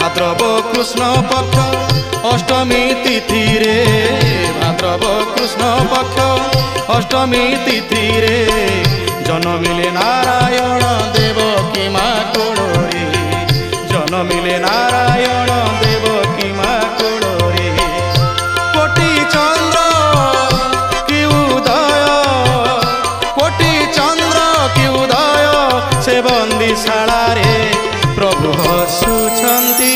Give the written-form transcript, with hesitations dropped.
भाद्रव कृष्ण पक्ष अष्टमी तिथि रे भाद्रव कृष्ण पक्ष अष्टमी तिथि रे जन्मिले नारायण देवकी माँ कोଳରେ जन्मिले नारायण देवकी माँ कोଳରେ कोटि चंद्र कि उदय कोटि चंद्र कि उदय से बंदीशाला रे प्रभु हसुछंती।